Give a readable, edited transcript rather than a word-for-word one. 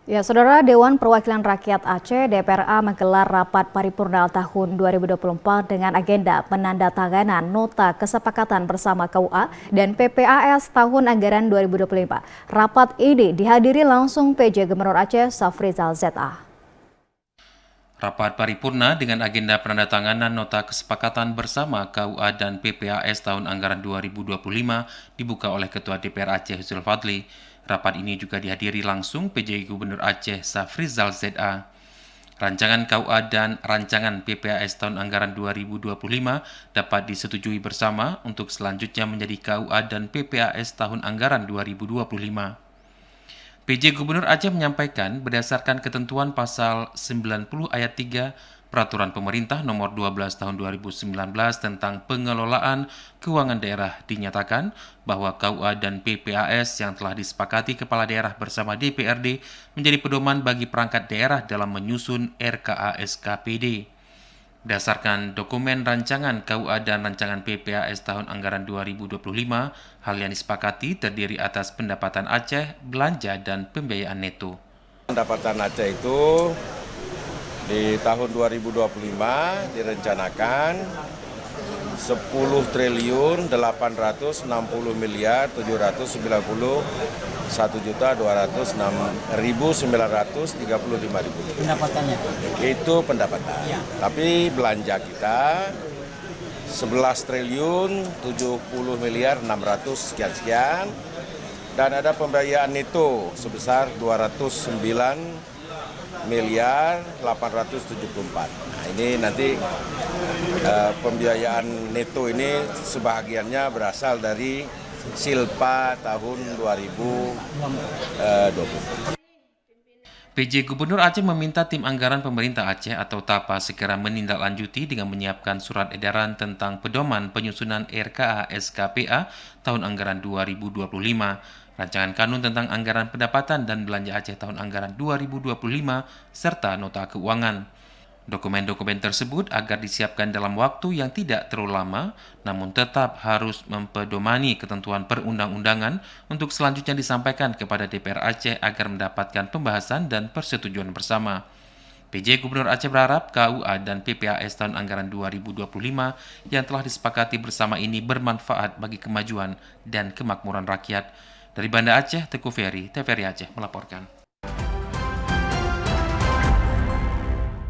Ya, Saudara, Dewan Perwakilan Rakyat Aceh (DPRA) menggelar rapat paripurna tahun 2024 dengan agenda penandatanganan nota kesepakatan bersama KUA dan PPAS tahun anggaran 2025. Rapat ini dihadiri langsung PJ Gubernur Aceh Safrizal ZA. Rapat paripurna dengan agenda penandatanganan nota kesepakatan bersama KUA dan PPAS tahun anggaran 2025 dibuka oleh Ketua DPR Aceh Husul Fadli. Rapat ini juga dihadiri langsung PJ Gubernur Aceh Safrizal ZA. Rancangan KUA dan rancangan PPAS tahun anggaran 2025 dapat disetujui bersama untuk selanjutnya menjadi KUA dan PPAS tahun anggaran 2025. PJ Gubernur Aceh menyampaikan berdasarkan ketentuan pasal 90 ayat 3 Peraturan Pemerintah Nomor 12 Tahun 2019 tentang pengelolaan keuangan daerah dinyatakan bahwa KUA dan PPAS yang telah disepakati Kepala Daerah bersama DPRD menjadi pedoman bagi perangkat daerah dalam menyusun RKA SKPD. Berdasarkan dokumen rancangan KUA dan rancangan PPAS tahun anggaran 2025, hal yang disepakati terdiri atas pendapatan Aceh, belanja, dan pembiayaan neto. Pendapatan Aceh itu di tahun 2025 direncanakan 10 triliun 860 miliar 761.206.935. Pendapatannya? Itu pendapatan. Ya. Tapi belanja kita 11 triliun 70 miliar 600 sekian-sekian. Dan ada pembiayaan neto sebesar 209 miliar 874. Nah, ini nanti pembiayaan neto ini sebahagiannya berasal dari Silpa tahun 2020. PJ Gubernur Aceh meminta tim anggaran pemerintah Aceh atau TAPA segera menindaklanjuti dengan menyiapkan surat edaran tentang pedoman penyusunan RKA SKPA tahun anggaran 2025, rancangan kanun tentang anggaran pendapatan dan belanja Aceh tahun anggaran 2025, serta nota keuangan. Dokumen-dokumen tersebut agar disiapkan dalam waktu yang tidak terlalu lama, namun tetap harus mempedomani ketentuan perundang-undangan untuk selanjutnya disampaikan kepada DPR Aceh agar mendapatkan pembahasan dan persetujuan bersama. PJ Gubernur Aceh berharap KUA dan PPAS tahun anggaran 2025 yang telah disepakati bersama ini bermanfaat bagi kemajuan dan kemakmuran rakyat. Dari Banda Aceh, Teguh Ferry, TVRI Aceh melaporkan.